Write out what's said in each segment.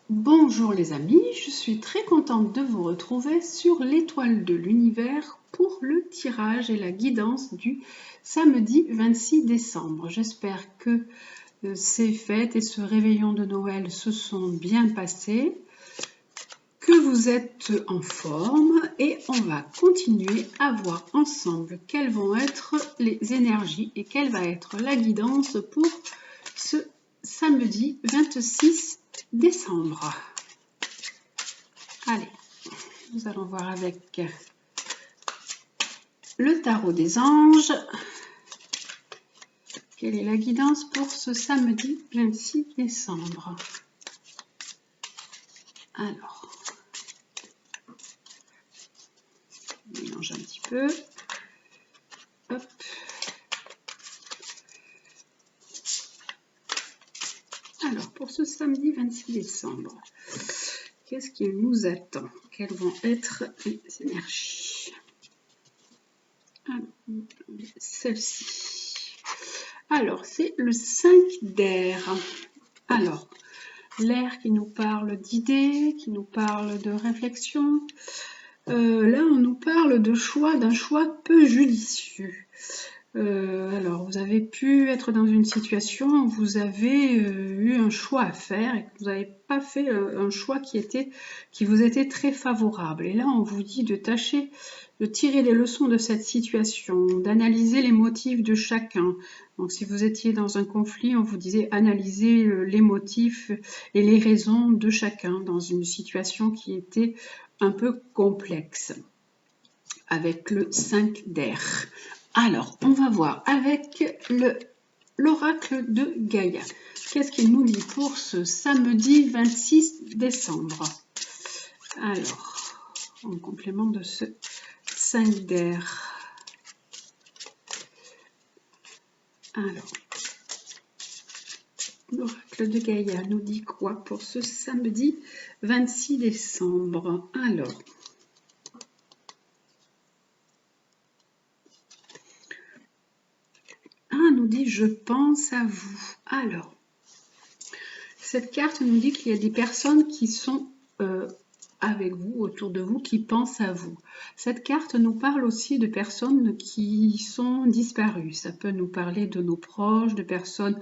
Bonjour les amis, je suis très contente de vous retrouver sur l'étoile de l'univers pour le tirage et la guidance du samedi 26 décembre. J'espère que ces fêtes et ce réveillon de Noël se sont bien passés, que vous êtes en forme et on va continuer à voir ensemble quelles vont être les énergies et quelle va être la guidance pour ce samedi 26 décembre. Allez, nous allons voir avec le tarot des anges. Quelle est la guidance pour ce samedi 26 décembre? Alors, on mélange un petit peu. Hop. Alors, pour ce samedi 26 décembre, qu'est-ce qui nous attend? Quelles vont être les énergies? Celle-ci. Alors, c'est le 5 d'air. Alors, l'air qui nous parle d'idées, qui nous parle de réflexion. Là, on nous parle de choix, d'un choix peu judicieux. Alors, vous avez pu être dans une situation où vous avez eu un choix à faire et que vous n'avez pas fait un choix qui vous était très favorable. Et là, on vous dit de tâcher de tirer les leçons de cette situation, d'analyser les motifs de chacun. Donc, si vous étiez dans un conflit, on vous disait analyser les motifs et les raisons de chacun dans une situation qui était un peu complexe avec le 5 d'air. Alors, on va voir avec l'oracle de Gaïa. Qu'est-ce qu'il nous dit pour ce samedi 26 décembre? Alors, en complément de ce 5 d'air. Alors, l'oracle de Gaïa nous dit quoi pour ce samedi 26 décembre? Alors, nous dit « Je pense à vous ». Alors, cette carte nous dit qu'il y a des personnes qui sont avec vous, autour de vous, qui pensent à vous. Cette carte nous parle aussi de personnes qui sont disparues. Ça peut nous parler de nos proches, de personnes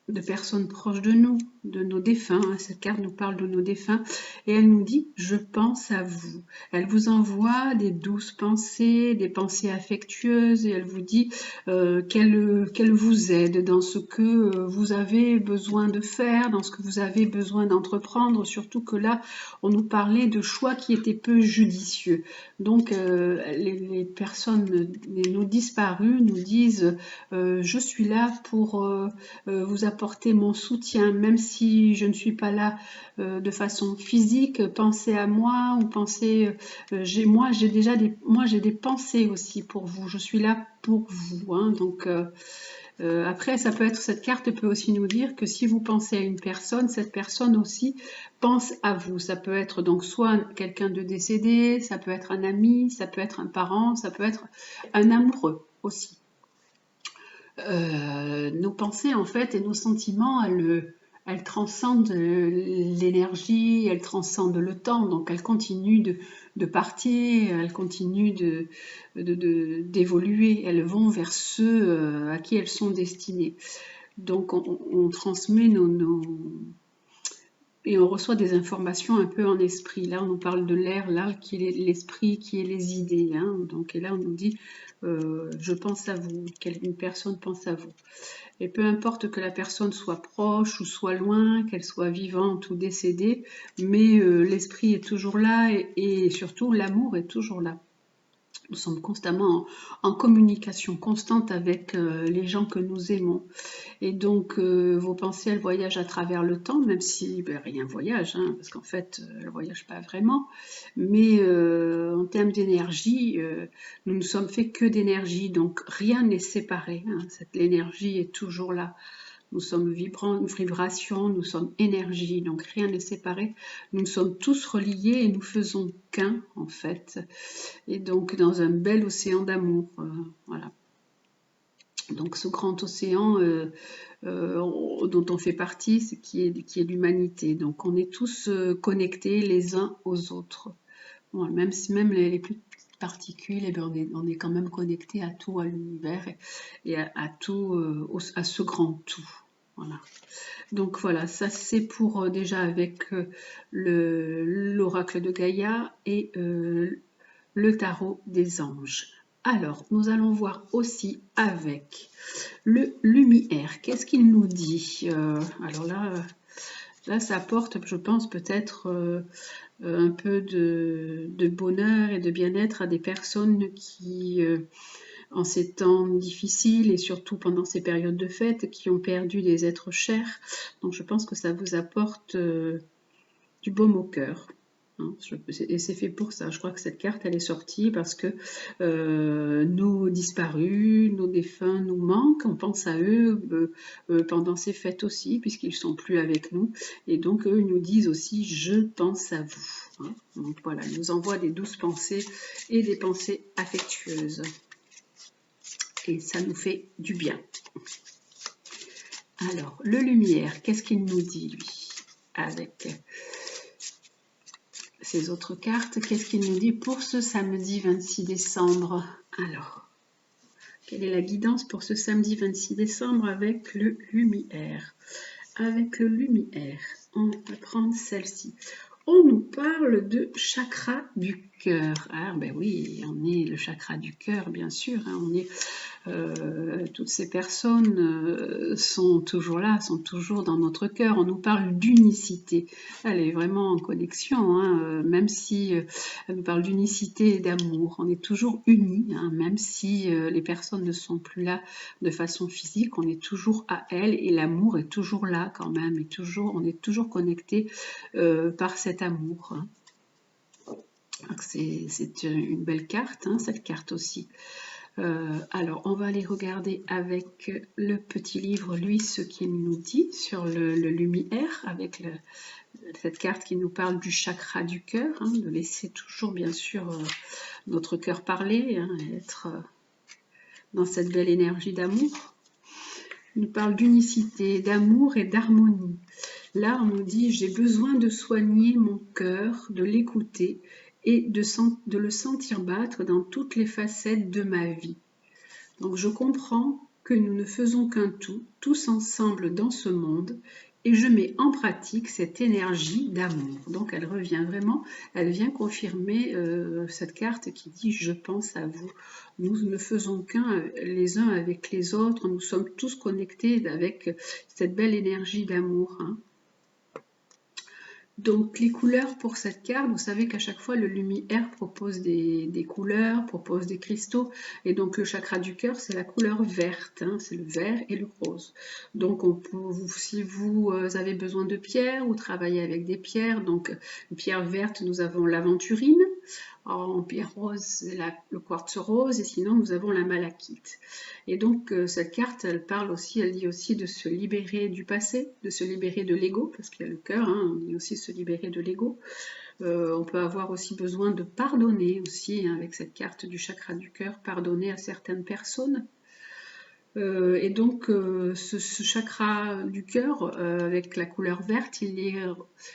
de personnes proches de nous, de nos défunts. Cette carte nous parle de nos défunts et elle nous dit « Je pense à vous ». Elle vous envoie des douces pensées, des pensées affectueuses et elle vous dit qu'elle vous aide dans ce que vous avez besoin de faire, dans ce que vous avez besoin d'entreprendre, surtout que là, on nous parlait de choix qui étaient peu judicieux. Donc, les personnes, nos disparus nous disent je suis là pour vous apporter mon soutien, même si je ne suis pas là de façon physique, pensez à moi ou pensez, moi j'ai des pensées aussi pour vous, je suis là pour vous, hein, donc après ça peut être, cette carte peut aussi nous dire que si vous pensez à une personne, cette personne aussi pense à vous, ça peut être donc soit quelqu'un de décédé, ça peut être un ami, ça peut être un parent, ça peut être un amoureux aussi. Nos pensées en fait et nos sentiments, elles transcendent l'énergie, elles transcendent le temps, donc elles continuent de partir, elles continuent d'évoluer, elles vont vers ceux à qui elles sont destinées. Donc on transmet et on reçoit des informations un peu en esprit. Là, on nous parle de l'air, là, qui est l'esprit, qui est les idées. Hein. Donc, et là, on nous dit, je pense à vous, une personne pense à vous. Et peu importe que la personne soit proche ou soit loin, qu'elle soit vivante ou décédée, mais l'esprit est toujours là et surtout l'amour est toujours là. Nous sommes constamment en communication constante avec les gens que nous aimons. Et donc, vos pensées, elles voyagent à travers le temps, même si rien voyage, hein, parce qu'en fait, elles ne voyagent pas vraiment. Mais en termes d'énergie, nous ne sommes faits que d'énergie, donc rien n'est séparé. Hein, l'énergie est toujours là. Nous sommes vibration, nous sommes énergie, donc rien n'est séparé. Nous sommes tous reliés et nous faisons qu'un, en fait. Et donc, dans un bel océan d'amour, voilà. Donc ce grand océan dont on fait partie, qui est l'humanité. Donc on est tous connectés les uns aux autres. Bon, même si même les plus petites particules, eh bien, on est quand même connectés à tout, à l'univers et à tout, à ce grand tout. Voilà. Donc voilà, ça c'est pour déjà avec l'oracle de Gaïa et le tarot des anges. Alors, nous allons voir aussi avec le lumière. Qu'est-ce qu'il nous dit? Alors là, ça apporte, je pense, peut-être un peu de bonheur et de bien-être à des personnes qui, en ces temps difficiles et surtout pendant ces périodes de fête, qui ont perdu des êtres chers. Donc je pense que ça vous apporte du baume au cœur. Hein, et c'est fait pour ça. Je crois que cette carte, elle est sortie parce que nos disparus, nos défunts nous manquent. On pense à eux pendant ces fêtes aussi, puisqu'ils ne sont plus avec nous. Et donc, eux, ils nous disent aussi « je pense à vous hein ». Donc voilà, ils nous envoient des douces pensées et des pensées affectueuses. Et ça nous fait du bien. Alors, le lumière, qu'est-ce qu'il nous dit, lui, avec ces autres cartes? Qu'est-ce qu'il nous dit pour ce samedi 26 décembre? Alors, quelle est la guidance pour ce samedi 26 décembre avec le lumière? Avec le lumière, on va prendre celle-ci. On nous parle de chakra du cœur. Ah ben oui, on est le chakra du cœur, bien sûr. Hein, on est toutes ces personnes sont toujours là, sont toujours dans notre cœur. On nous parle d'unicité. Elle est vraiment en connexion, hein, même si elle nous parle d'unicité et d'amour. On est toujours unis, hein, même si les personnes ne sont plus là de façon physique. On est toujours à elles et l'amour est toujours là quand même. Et toujours, on est toujours connecté par cet amour. Hein. C'est une belle carte, hein, cette carte aussi. Alors, on va aller regarder avec le petit livre, lui, ce qu'il nous dit sur le lumière, avec cette carte qui nous parle du chakra du cœur, hein, de laisser toujours, bien sûr, notre cœur parler, hein, et être dans cette belle énergie d'amour. Il nous parle d'unicité, d'amour et d'harmonie. Là, on nous dit « j'ai besoin de soigner mon cœur, de l'écouter et de le sentir battre dans toutes les facettes de ma vie. Donc je comprends que nous ne faisons qu'un tout, tous ensemble dans ce monde, et je mets en pratique cette énergie d'amour. » Donc elle revient vraiment, elle vient confirmer cette carte qui dit « je pense à vous ». Nous ne faisons qu'un les uns avec les autres, nous sommes tous connectés avec cette belle énergie d'amour. Hein. Donc les couleurs pour cette carte, vous savez qu'à chaque fois le lumière propose des couleurs, propose des cristaux, et donc le chakra du cœur c'est la couleur verte, hein, c'est le vert et le rose. Donc si vous avez besoin de pierres, vous travaillez avec des pierres, donc une pierre verte nous avons l'aventurine, en pierre rose c'est le quartz rose, et sinon nous avons la malachite. Et donc cette carte elle parle aussi, elle dit aussi de se libérer du passé, de se libérer de l'ego, parce qu'il y a le cœur, hein, on dit aussi se libérer de l'ego. On peut avoir aussi besoin de pardonner aussi, hein, avec cette carte du chakra du cœur, pardonner à certaines personnes. Et donc ce chakra du cœur avec la couleur verte, il est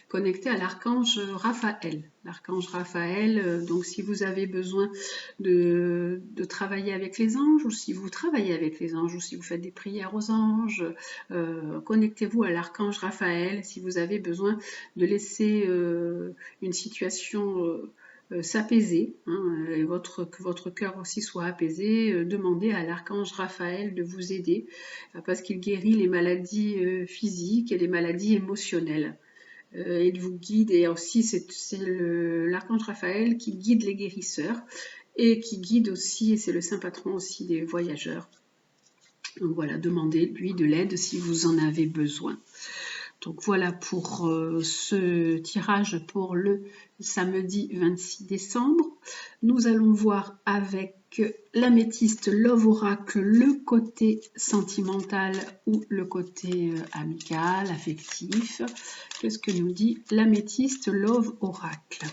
connecté à l'archange Raphaël. L'archange Raphaël, donc si vous avez besoin de travailler avec les anges, ou si vous travaillez avec les anges, ou si vous faites des prières aux anges, connectez-vous à l'archange Raphaël. Si vous avez besoin de laisser une situation s'apaiser, hein, et que votre cœur aussi soit apaisé, demandez à l'archange Raphaël de vous aider, parce qu'il guérit les maladies physiques et les maladies émotionnelles. Il vous guide, et aussi c'est l'archange Raphaël qui guide les guérisseurs, et qui guide aussi, et c'est le saint patron aussi des voyageurs. Donc voilà, demandez lui de l'aide si vous en avez besoin. Donc voilà pour ce tirage pour le samedi 26 décembre. Nous allons voir avec l'améthyste Love Oracle le côté sentimental ou le côté amical, affectif. Qu'est-ce que nous dit l'améthyste Love Oracle ?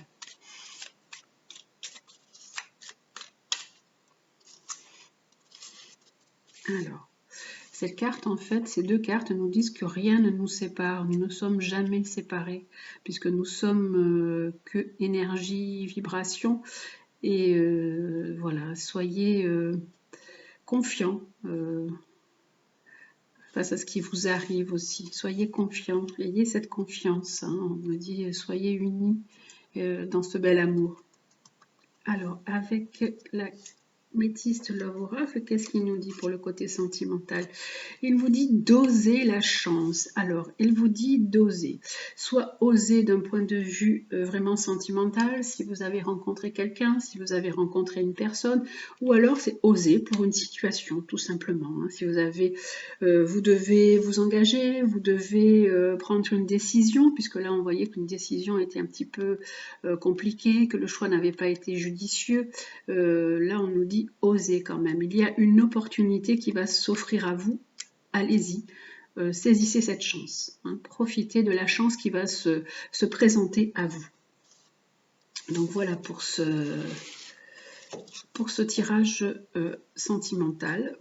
Alors, cette carte, en fait, ces deux cartes nous disent que rien ne nous sépare. Nous ne sommes jamais séparés, puisque nous sommes que énergie, vibration. Et voilà, soyez confiants face à ce qui vous arrive aussi. Soyez confiants, ayez cette confiance. Hein. On me dit, soyez unis dans ce bel amour. Alors, avec la Métiste Love Oracle, qu'est-ce qu'il nous dit pour le côté sentimental? Il vous dit d'oser la chance. Alors, il vous dit d'oser. Soit oser d'un point de vue vraiment sentimental, si vous avez rencontré quelqu'un, si vous avez rencontré une personne, ou alors c'est oser pour une situation, tout simplement. Hein. Si vous avez, vous devez vous engager, vous devez prendre une décision, puisque là on voyait qu'une décision était un petit peu compliquée, que le choix n'avait pas été judicieux. Là on nous dit osez quand même. Il y a une opportunité qui va s'offrir à vous. Allez-y, saisissez cette chance. Hein. Profitez de la chance qui va se présenter à vous. Donc voilà pour ce tirage sentimental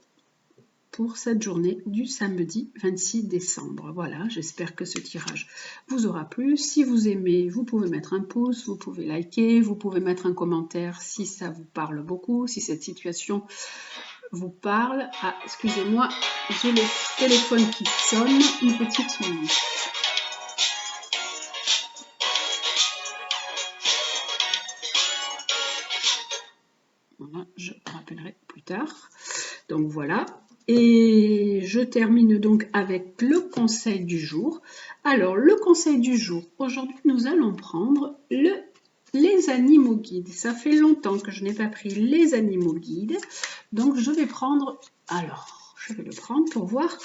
pour cette journée du samedi 26 décembre. Voilà, j'espère que ce tirage vous aura plu. Si vous aimez, vous pouvez mettre un pouce, vous pouvez liker, vous pouvez mettre un commentaire si ça vous parle beaucoup, si cette situation vous parle. Ah, excusez-moi, j'ai le téléphone qui sonne, une petite minute. Voilà, je rappellerai plus tard. Donc voilà. Et je termine donc avec le conseil du jour. Alors, le conseil du jour, aujourd'hui, nous allons prendre les animaux guides. Ça fait longtemps que je n'ai pas pris les animaux guides. Donc, je vais prendre... Alors, je vais le prendre pour voir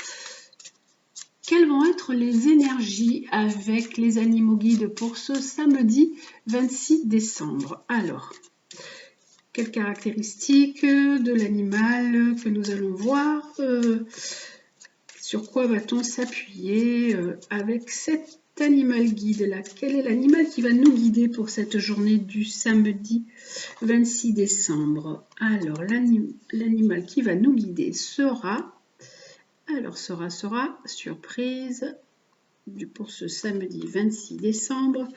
quelles vont être les énergies avec les animaux guides pour ce samedi 26 décembre. Alors... Quelles caractéristiques de l'animal que nous allons voir? Sur quoi va-t-on s'appuyer avec cet animal guide-là? Quel est l'animal qui va nous guider pour cette journée du samedi 26 décembre? Alors, l'animal qui va nous guider sera... Alors, sera surprise... pour ce samedi 26 décembre,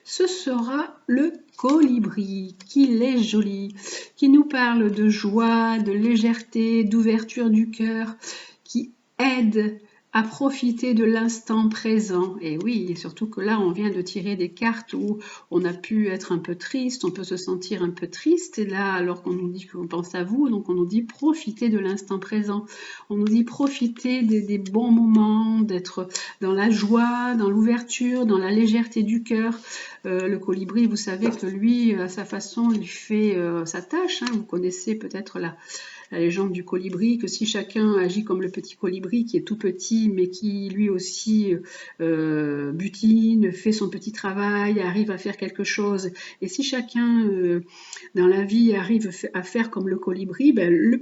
ce sera le colibri, qu'il est joli, qui nous parle de joie, de légèreté, d'ouverture du cœur, qui aide à profiter de l'instant présent. Et oui, et surtout que là, on vient de tirer des cartes où on a pu être un peu triste, on peut se sentir un peu triste. Et là, alors qu'on nous dit qu'on pense à vous, donc on nous dit profitez de l'instant présent. On nous dit profitez des bons moments, d'être dans la joie, dans l'ouverture, dans la légèreté du cœur. Le colibri, vous savez que lui, à sa façon, il fait sa tâche. Hein. Vous connaissez peut-être la légende du colibri, que si chacun agit comme le petit colibri qui est tout petit mais qui lui aussi butine, fait son petit travail, arrive à faire quelque chose, et si chacun dans la vie arrive à faire comme le colibri, ben, le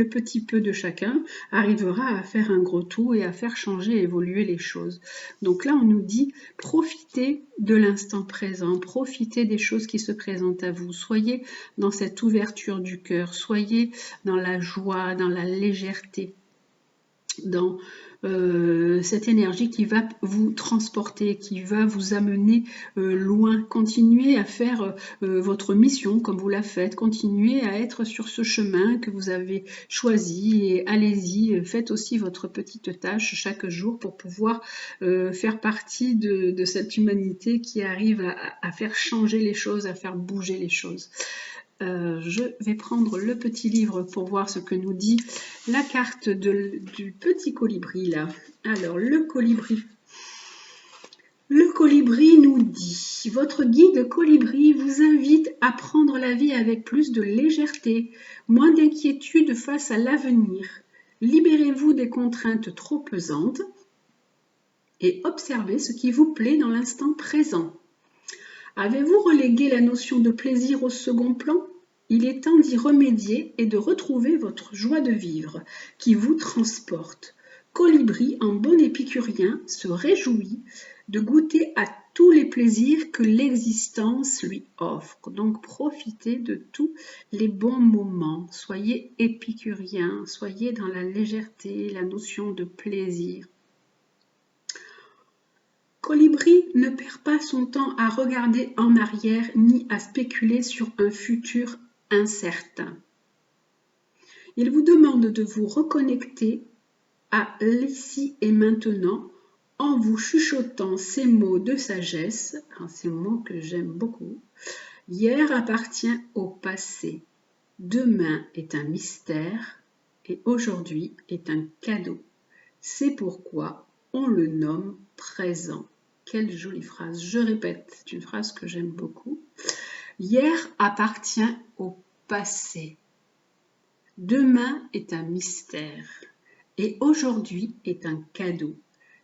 petit peu de chacun arrivera à faire un gros tout et à faire changer, évoluer les choses. Donc là on nous dit profitez de l'instant présent, profitez des choses qui se présentent à vous, soyez dans cette ouverture du cœur, soyez dans la joie, dans la légèreté, dans cette énergie qui va vous transporter, qui va vous amener loin. Continuez à faire votre mission comme vous la faites, continuez à être sur ce chemin que vous avez choisi et allez-y, faites aussi votre petite tâche chaque jour pour pouvoir faire partie de cette humanité qui arrive à faire changer les choses, à faire bouger les choses. Je vais prendre le petit livre pour voir ce que nous dit la carte du petit colibri là. Alors le colibri. Le colibri nous dit, votre guide colibri vous invite à prendre la vie avec plus de légèreté, moins d'inquiétude face à l'avenir. Libérez-vous des contraintes trop pesantes et observez ce qui vous plaît dans l'instant présent. Avez-vous relégué la notion de plaisir au second plan? Il est temps d'y remédier et de retrouver votre joie de vivre qui vous transporte. Colibri, en bon épicurien, se réjouit de goûter à tous les plaisirs que l'existence lui offre. Donc profitez de tous les bons moments, soyez épicurien, soyez dans la légèreté, la notion de plaisir. Colibri ne perd pas son temps à regarder en arrière ni à spéculer sur un futur incertain. Il vous demande de vous reconnecter à l'ici et maintenant en vous chuchotant ces mots de sagesse, ces mots que j'aime beaucoup. Hier appartient au passé, demain est un mystère et aujourd'hui est un cadeau. C'est pourquoi on le nomme présent. Quelle jolie phrase. Je répète, c'est une phrase que j'aime beaucoup. Hier appartient au passé. Demain est un mystère et aujourd'hui est un cadeau.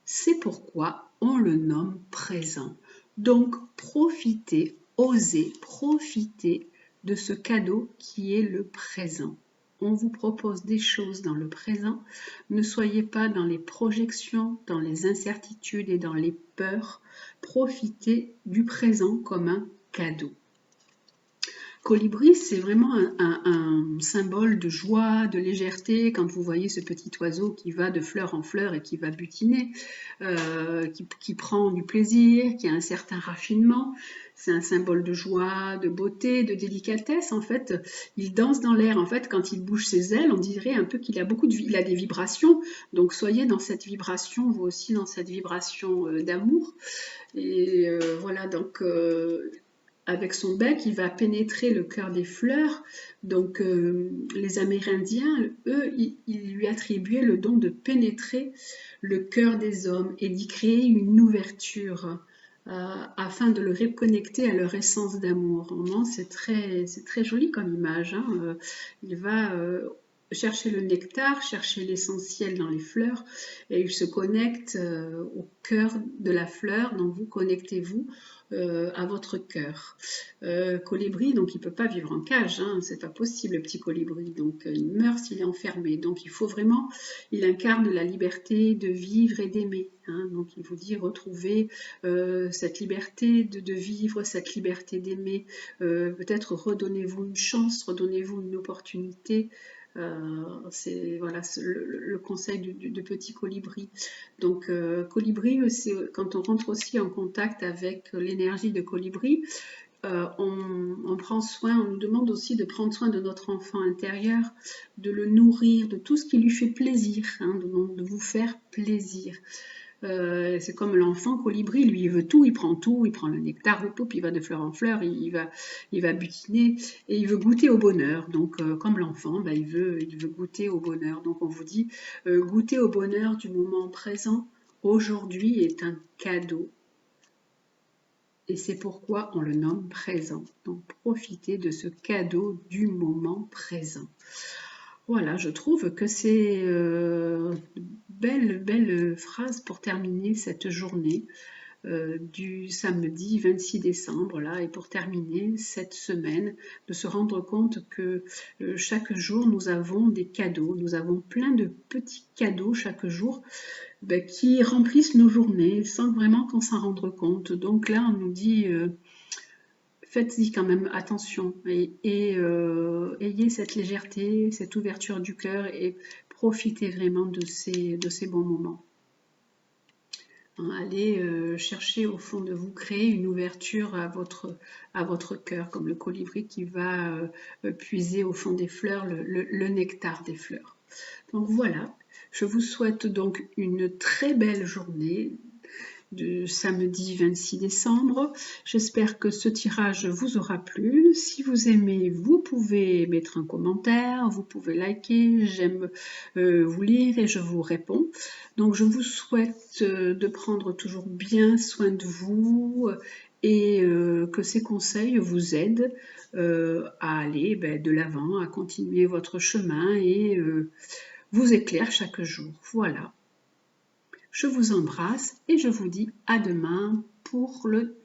C'est pourquoi on le nomme présent. Donc profitez, osez profiter de ce cadeau qui est le présent. On vous propose des choses dans le présent. Ne soyez pas dans les projections, dans les incertitudes et dans les peurs. Profitez du présent comme un cadeau. Colibri, c'est vraiment un symbole de joie, de légèreté. Quand vous voyez ce petit oiseau qui va de fleur en fleur et qui va butiner, qui prend du plaisir, qui a un certain raffinement, c'est un symbole de joie, de beauté, de délicatesse. En fait, il danse dans l'air. En fait, quand il bouge ses ailes, on dirait un peu qu'il a il a des vibrations. Donc, soyez dans cette vibration, vous aussi dans cette vibration d'amour. Et voilà, donc avec son bec, il va pénétrer le cœur des fleurs. Donc, les Amérindiens, eux, ils lui attribuaient le don de pénétrer le cœur des hommes et d'y créer une ouverture afin de le reconnecter à leur essence d'amour. C'est très joli comme image. Hein. Il va chercher le nectar, chercher l'essentiel dans les fleurs et il se connecte au cœur de la fleur. Donc, vous connectez-vous à votre cœur. Colibri, donc il ne peut pas vivre en cage, hein, c'est pas possible le petit colibri, donc il meurt s'il est enfermé. Donc il faut vraiment, il incarne la liberté de vivre et d'aimer. Hein, donc il vous dit retrouvez cette liberté de vivre, cette liberté d'aimer. Peut-être redonnez-vous une chance, redonnez-vous une opportunité. C'est voilà, le conseil du petit colibri. Donc colibri, quand on rentre aussi en contact avec l'énergie de colibri, on prend soin, on nous demande aussi de prendre soin de notre enfant intérieur, de le nourrir, de tout ce qui lui fait plaisir, hein, de vous faire plaisir. C'est comme l'enfant colibri, lui il veut tout, il prend le nectar, il va de fleur en fleur, il va butiner et il veut goûter au bonheur. Donc comme l'enfant, il veut goûter au bonheur. Donc on vous dit goûter au bonheur du moment présent, aujourd'hui est un cadeau. Et c'est pourquoi on le nomme présent. Donc profitez de ce cadeau du moment présent. Voilà, je trouve que c'est belle phrase pour terminer cette journée du samedi 26 décembre là, et pour terminer cette semaine, de se rendre compte que chaque jour nous avons des cadeaux, nous avons plein de petits cadeaux chaque jour qui remplissent nos journées sans vraiment qu'on s'en rende compte. Donc là on nous dit faites-y quand même attention et ayez cette légèreté, cette ouverture du cœur et profitez vraiment de ces bons moments. Allez chercher au fond de vous, créer une ouverture à votre cœur, comme le colibri qui va puiser au fond des fleurs le nectar des fleurs. Donc voilà, je vous souhaite donc une très belle journée de samedi 26 décembre. J'espère que ce tirage vous aura plu. Si vous aimez, vous pouvez mettre un commentaire, vous pouvez liker, j'aime vous lire et je vous réponds. Donc je vous souhaite de prendre toujours bien soin de vous et que ces conseils vous aident à aller de l'avant, à continuer votre chemin et vous éclairent chaque jour. Voilà. Je vous embrasse et je vous dis à demain pour le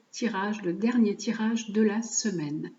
dernier tirage de la semaine.